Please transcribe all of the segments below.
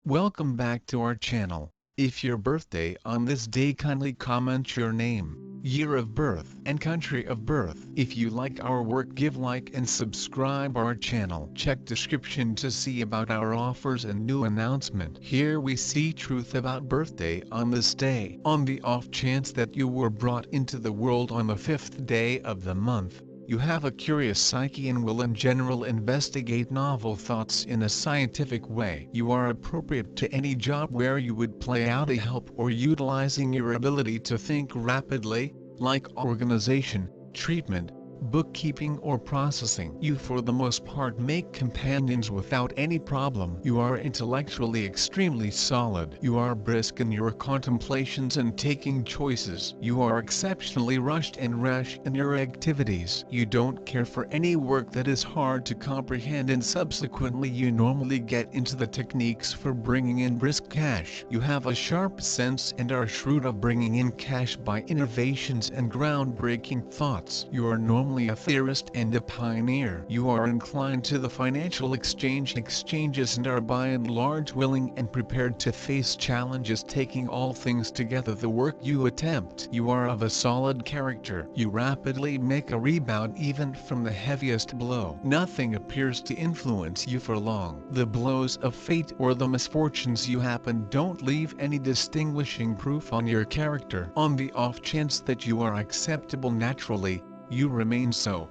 Welcome back to our channel. If your birthday on this day, kindly comment your name, year of birth and country of birth. If you like our work, give like and subscribe our channel. Check description to see about our offers and new announcement. Here we see truth about birthday on this day. On the off chance that you were brought into the world on the 5th day of the month, you have a curious psyche and will in general investigate novel thoughts in a scientific way. You are appropriate to any job where you would play out a help or utilizing your ability to think rapidly, like organization, treatment, bookkeeping or processing. You for the most part make companions without any problem. You are intellectually extremely solid. You are brisk in your contemplations and taking choices. You are exceptionally rushed and rash in your activities. You don't care for any work that is hard to comprehend, and subsequently you normally get into the techniques for bringing in brisk cash. You have a sharp sense and are shrewd of bringing in cash by innovations and groundbreaking thoughts. You are normally a theorist and a pioneer. You are inclined to the financial exchanges and are by and large willing and prepared to face challenges, taking all things together the work you attempt. You are of a solid character. You rapidly make a rebound even from the heaviest blow. Nothing appears to influence you for long. The blows of fate or the misfortunes you happen don't leave any distinguishing proof on your character. On the off chance that you are acceptable naturally, you remain so.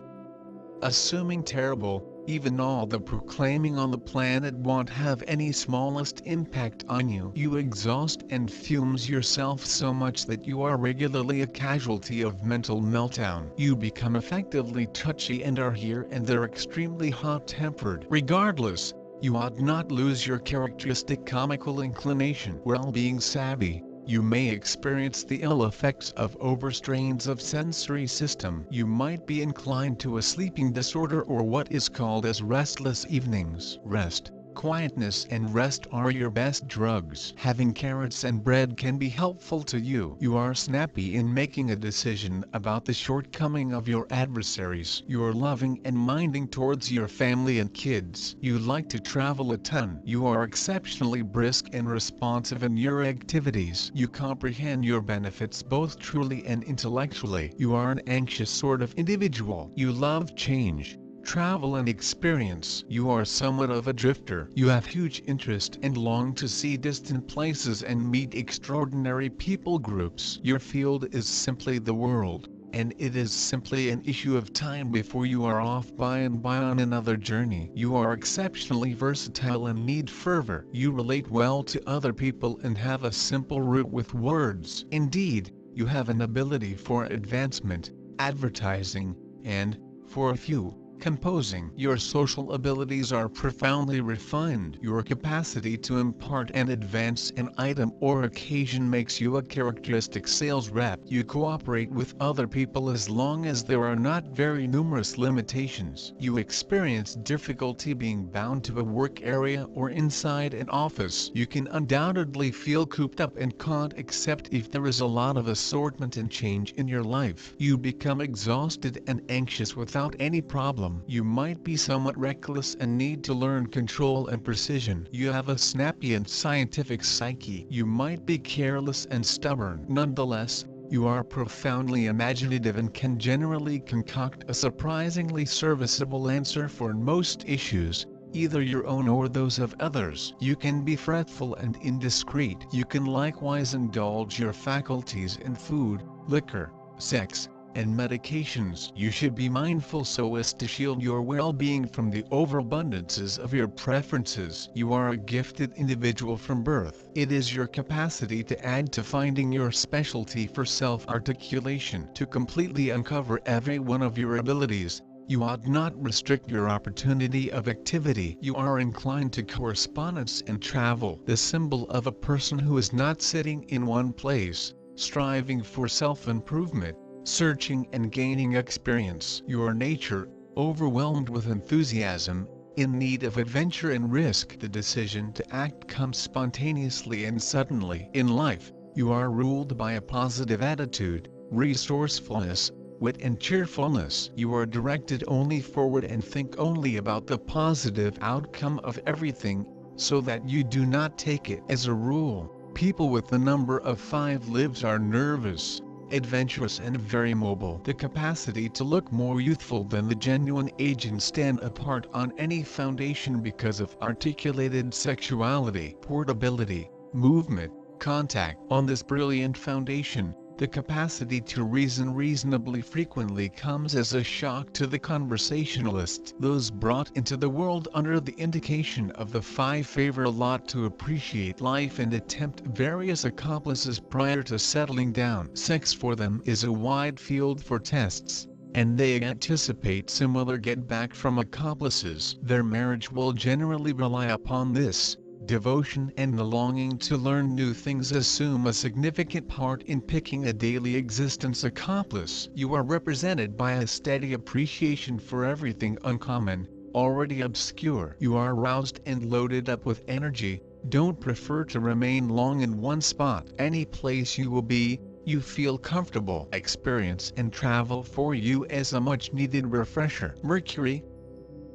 Assuming terrible, even all the proclaiming on the planet won't have any smallest impact on you. You exhaust and fumes yourself so much that you are regularly a casualty of mental meltdown. You become effectively touchy and are here and there extremely hot-tempered. Regardless, you ought not lose your characteristic comical inclination. While being savvy, you may experience the ill effects of overstrains of sensory system. You might be inclined to a sleeping disorder or what is called as restless evenings. Rest, quietness and rest are your best drugs. Having carrots and bread can be helpful to you. You are snappy in making a decision about the shortcoming of your adversaries. You are loving and minding towards your family and kids. You like to travel a ton. You are exceptionally brisk and responsive in your activities. You comprehend your benefits both truly and intellectually. You are an anxious sort of individual. You love change, travel and experience. You are somewhat of a drifter. You have huge interest and long to see distant places and meet extraordinary people groups. Your field is simply the world, and it is simply an issue of time before you are off by and by on another journey. You are exceptionally versatile and need fervor. You relate well to other people and have a simple route with words. Indeed, you have an ability for advancement, advertising, and, for a few, composing. Your social abilities are profoundly refined. Your capacity to impart and advance an item or occasion makes you a characteristic sales rep. You cooperate with other people as long as there are not very numerous limitations. You experience difficulty being bound to a work area or inside an office. You can undoubtedly feel cooped up and can't accept if there is a lot of assortment and change in your life. You become exhausted and anxious without any problem. You might be somewhat reckless and need to learn control and precision. You have a snappy and scientific psyche. You might be careless and stubborn. Nonetheless, you are profoundly imaginative and can generally concoct a surprisingly serviceable answer for most issues, either your own or those of others. You can be fretful and indiscreet. You can likewise indulge your faculties in food, liquor, sex, and medications. You should be mindful so as to shield your well-being from the overabundances of your preferences. You are a gifted individual from birth. It is your capacity to add to finding your specialty for self-articulation. To completely uncover every one of your abilities, you ought not restrict your opportunity of activity. You are inclined to correspondence and travel, the symbol of a person who is not sitting in one place, striving for self-improvement, searching and gaining experience. Your nature, overwhelmed with enthusiasm, in need of adventure and risk. The decision to act comes spontaneously and suddenly. In life, you are ruled by a positive attitude, resourcefulness, wit and cheerfulness. You are directed only forward and think only about the positive outcome of everything, so that you do not take it as a rule. People with the number of 5 lives are nervous, adventurous and very mobile. The capacity to look more youthful than the genuine age and stand apart on any foundation because of articulated sexuality, portability, movement, contact. On this brilliant foundation, the capacity to reason reasonably frequently comes as a shock to the conversationalist. Those brought into the world under the indication of the 5 favor a lot to appreciate life and attempt various accomplices prior to settling down. Sex for them is a wide field for tests, and they anticipate similar get back from accomplices. Their marriage will generally rely upon this. Devotion and the longing to learn new things assume a significant part in picking a daily existence accomplice. You are represented by a steady appreciation for everything uncommon, already obscure. You are roused and loaded up with energy, don't prefer to remain long in one spot. Any place you will be, you feel comfortable. Experience and travel for you as a much-needed refresher. Mercury.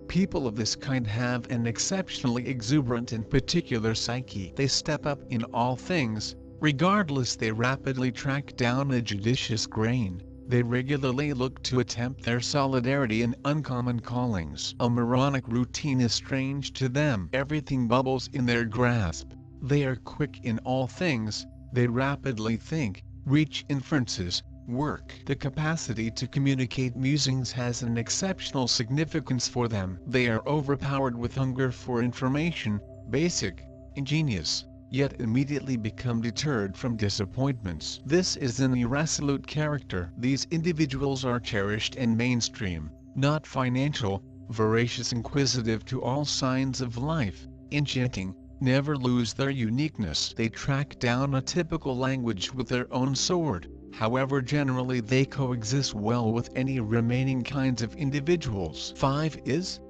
People of this kind have an exceptionally exuberant and particular psyche. They step up in all things, regardless. They rapidly track down a judicious grain. They regularly look to attempt their solidarity in uncommon callings. A moronic routine is strange to them. Everything bubbles in their grasp. They are quick in all things. They rapidly think, reach inferences, work. The capacity to communicate musings has an exceptional significance for them. They are overpowered with hunger for information, basic, ingenious, yet immediately become deterred from disappointments. This is an irresolute character. These individuals are cherished and mainstream, not financial, voracious, inquisitive to all signs of life, enchanting, never lose their uniqueness. They track down a typical language with their own sword. However, generally they coexist well with any remaining kinds of individuals. 5 is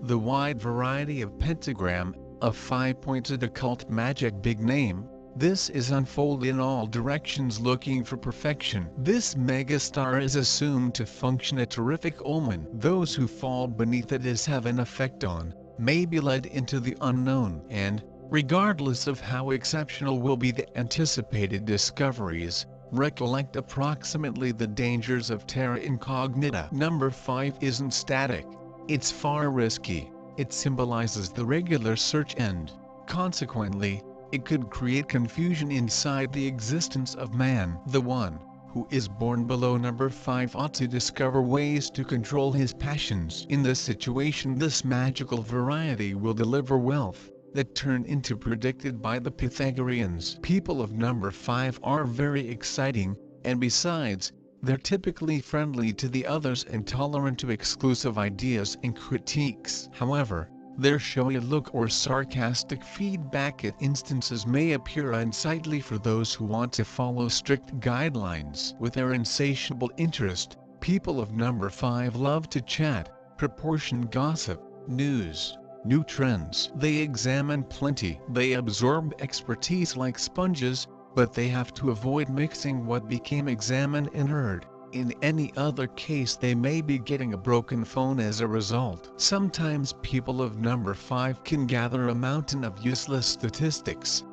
the wide variety of pentagram, a 5-pointed occult magic big name. This is unfolded in all directions looking for perfection. This megastar is assumed to function a terrific omen. Those who fall beneath it as have an effect on, may be led into the unknown, and, regardless of how exceptional will be the anticipated discoveries, recollect approximately the dangers of terra incognita. Number 5 isn't static, it's far risky. It symbolizes the regular search and, consequently, it could create confusion inside the existence of man. The one who is born below number 5 ought to discover ways to control his passions. In this situation, this magical variety will deliver wealth that turn into predicted by the Pythagoreans. People of number 5 are very exciting, and besides, they're typically friendly to the others and tolerant to exclusive ideas and critiques. However, their showy look or sarcastic feedback at instances may appear unsightly for those who want to follow strict guidelines. With their insatiable interest, people of number 5 love to chat, proportion gossip, news, new trends. They examine plenty. They absorb expertise like sponges, but they have to avoid mixing what became examined and heard. In any other case, they may be getting a broken phone as a result. Sometimes people of number 5 can gather a mountain of useless statistics.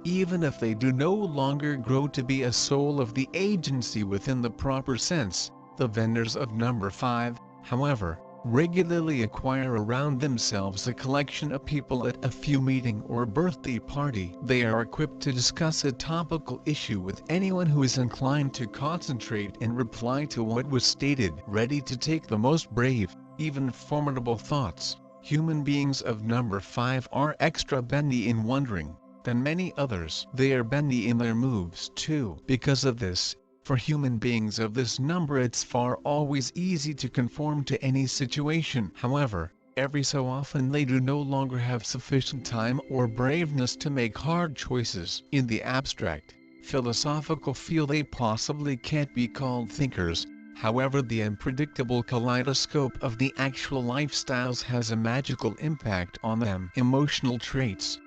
Even if they do no longer grow to be a soul of the agency within the proper sense, the vendors of number 5, however, regularly acquire around themselves a collection of people at a few meeting or birthday party. They are equipped to discuss a topical issue with anyone who is inclined to concentrate and reply to what was stated, ready to take the most brave, even formidable thoughts. Human beings of number 5 are extra bendy in wondering than many others. They are bendy in their moves too. Because of this, for human beings of this number it's always easy to conform to any situation. However, every so often they do no longer have sufficient time or braveness to make hard choices. In the abstract, philosophical field they possibly can't be called thinkers. However, the unpredictable kaleidoscope of the actual lifestyles has a magical impact on them. Emotional traits.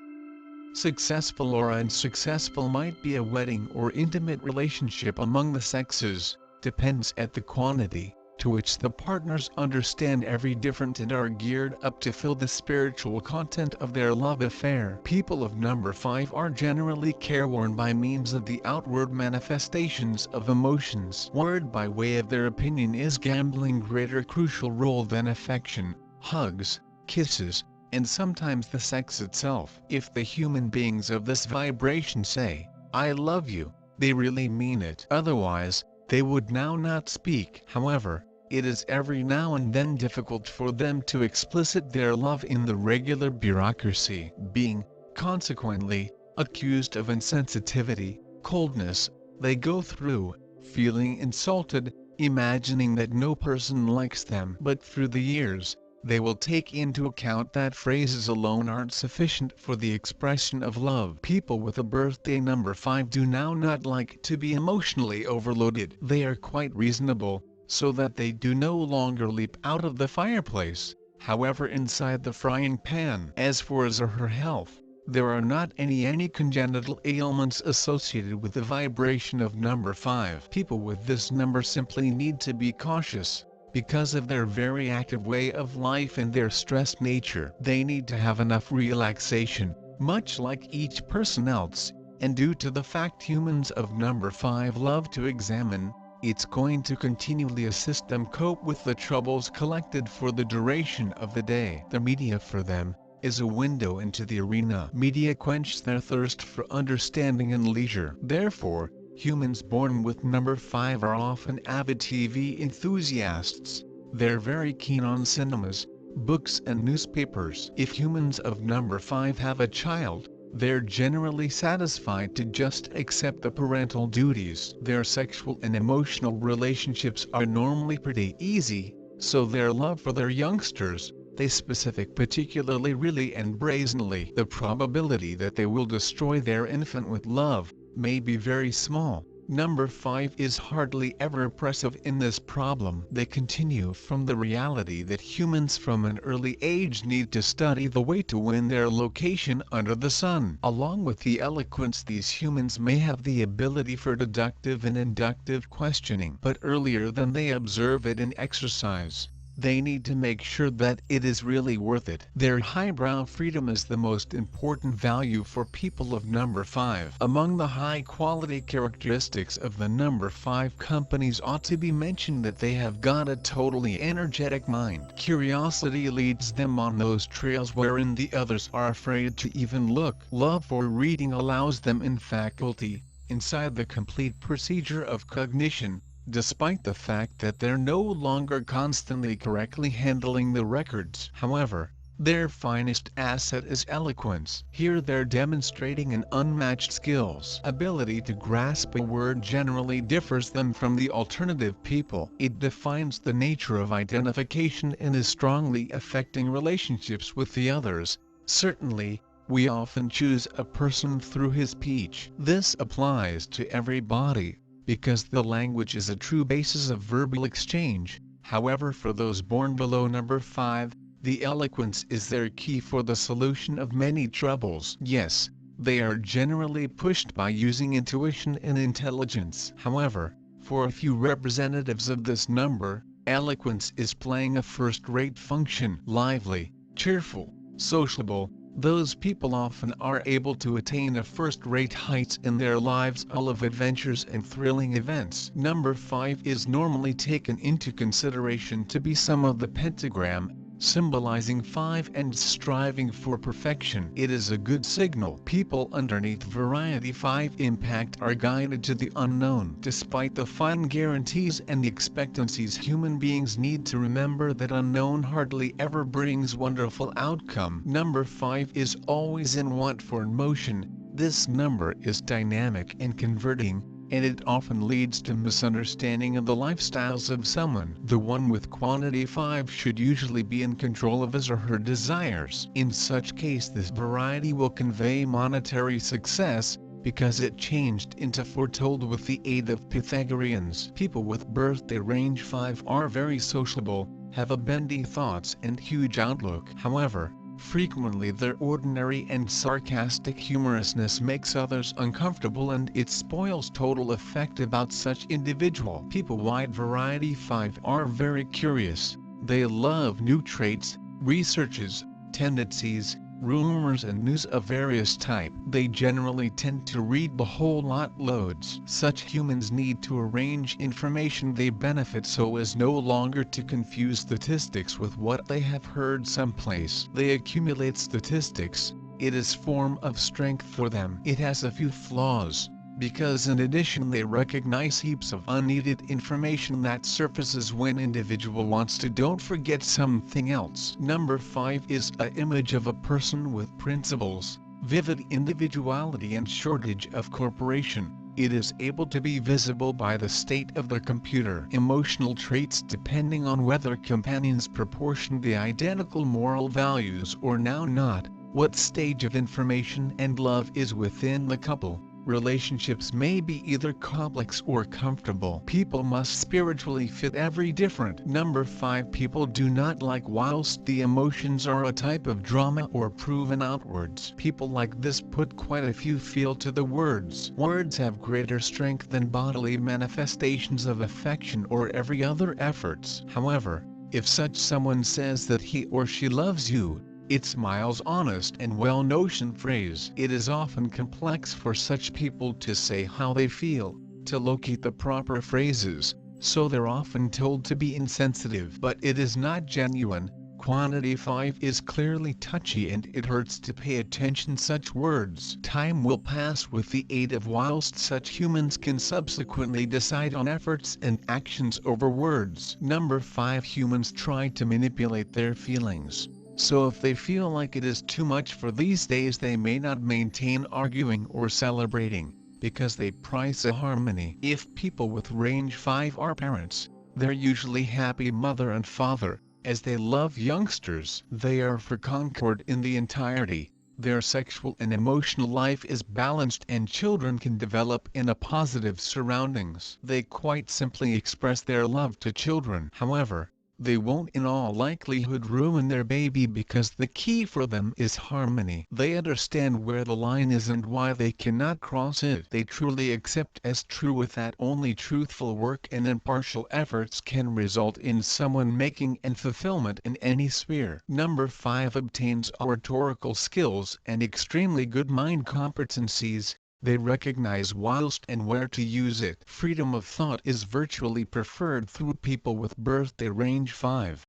Successful or unsuccessful might be a wedding or intimate relationship among the sexes, depends at the quantity, to which the partners understand every different and are geared up to fill the spiritual content of their love affair. People of number 5 are generally careworn by means of the outward manifestations of emotions. Word by way of their opinion is gambling greater crucial role than affection, hugs, kisses, and sometimes the sex itself. If the human beings of this vibration say, "I love you," they really mean it. Otherwise, they would now not speak. However, it is every now and then difficult for them to explicit their love in the regular bureaucracy, being, consequently, accused of insensitivity, coldness. They go through, feeling insulted, imagining that no person likes them. But through the years, they will take into account that phrases alone aren't sufficient for the expression of love. People with a birthday number 5 do now not like to be emotionally overloaded. They are quite reasonable, so that they do no longer leap out of the fireplace, however inside the frying pan. As for his or her health, there are not any congenital ailments associated with the vibration of number 5. People with this number simply need to be cautious. Because of their very active way of life and their stressed nature, they need to have enough relaxation, much like each person else, and due to the fact humans of number 5 love to examine, it's going to continually assist them cope with the troubles collected for the duration of the day. The media for them is a window into the arena. Media quench their thirst for understanding and leisure. Therefore, humans born with number 5 are often avid TV enthusiasts. They're very keen on cinemas, books and newspapers. If humans of number 5 have a child, they're generally satisfied to just accept the parental duties. Their sexual and emotional relationships are normally pretty easy, so their love for their youngsters, they specific particularly really and brazenly. The probability that they will destroy their infant with love may be very small. Number 5 is hardly ever oppressive in this problem. They continue from the reality that humans from an early age need to study the way to win their location under the sun. Along with the eloquence, these humans may have the ability for deductive and inductive questioning, but earlier than they observe it in exercise, they need to make sure that it is really worth it. Their highbrow freedom is the most important value for people of number 5. Among the high-quality characteristics of the number 5 companies ought to be mentioned that they have got a totally energetic mind. Curiosity leads them on those trails wherein the others are afraid to even look. Love for reading allows them in faculty, inside the complete procedure of cognition, despite the fact that they're no longer constantly correctly handling the records. However, their finest asset is eloquence. Here they're demonstrating an unmatched skills. Ability to grasp a word generally differs them from the alternative people. It defines the nature of identification and is strongly affecting relationships with the others. Certainly, we often choose a person through his speech. This applies to everybody, because the language is a true basis of verbal exchange. However, for those born below number 5, the eloquence is their key for the solution of many troubles. Yes, they are generally pushed by using intuition and intelligence. However, for a few representatives of this number, eloquence is playing a first-rate function. Lively, cheerful, sociable, those people often are able to attain a first-rate heights in their lives full of adventures and thrilling events. Number 5 is normally taken into consideration to be some of the pentagram, symbolizing 5 and striving for perfection. It is a good signal. People underneath variety 5 impact are guided to the unknown. Despite the fine guarantees and expectancies, human beings need to remember that unknown hardly ever brings wonderful outcome. Number 5 is always in want for motion. This number is dynamic and converting, and it often leads to misunderstanding of the lifestyles of someone. The one with quantity 5 should usually be in control of his or her desires. In such case, this variety will convey monetary success, because it changed into foretold with the aid of Pythagoreans. People with birthday range 5 are very sociable, have a bendy thoughts and huge outlook. However, Frequently their ordinary and sarcastic humorousness makes others uncomfortable, and it spoils total effect about such individual. People wide variety 5 are very curious. They love new traits, researches, tendencies, rumors and news of various type. They generally tend to read the whole lot loads. Such humans need to arrange information they benefit so as no longer to confuse statistics with what they have heard someplace. They accumulate statistics. It is form of strength for them. It has a few flaws, because in addition they recognize heaps of unneeded information that surfaces when individual wants to. Don't forget something else. Number 5 is an image of a person with principles, vivid individuality and shortage of corporation. It is able to be visible by the state of the computer. Emotional traits depending on whether companions proportion the identical moral values or now not, what stage of information and love is within the couple. Relationships may be either complex or comfortable. People must spiritually fit every different. Number 5 people do not like whilst the emotions are a type of drama or proven outwards. People like this put quite a few feel to the words. Words have greater strength than bodily manifestations of affection or every other efforts. However, if such someone says that he or she loves you, it's Miles' honest and well-notioned phrase. It is often complex for such people to say how they feel, to locate the proper phrases, so they're often told to be insensitive. But it is not genuine. Quantity 5 is clearly touchy and it hurts to pay attention such words. Time will pass with the aid of whilst such humans can subsequently decide on efforts and actions over words. Number 5 humans try to manipulate their feelings. So if they feel like it is too much for these days they may not maintain arguing or celebrating, because they prize a harmony. If people with range 5 are parents, they're usually happy mother and father, as they love youngsters. They are for concord in the entirety. Their sexual and emotional life is balanced and children can develop in a positive surroundings. They quite simply express their love to children. However, they won't in all likelihood ruin their baby because the key for them is harmony. They understand where the line is and why they cannot cross it. They truly accept as true with that only truthful work and impartial efforts can result in someone making and fulfillment in any sphere. Number 5 obtains oratorical skills and extremely good mind competencies. They recognize whilst and where to use it. Freedom of thought is virtually preferred through people with birthday range 5.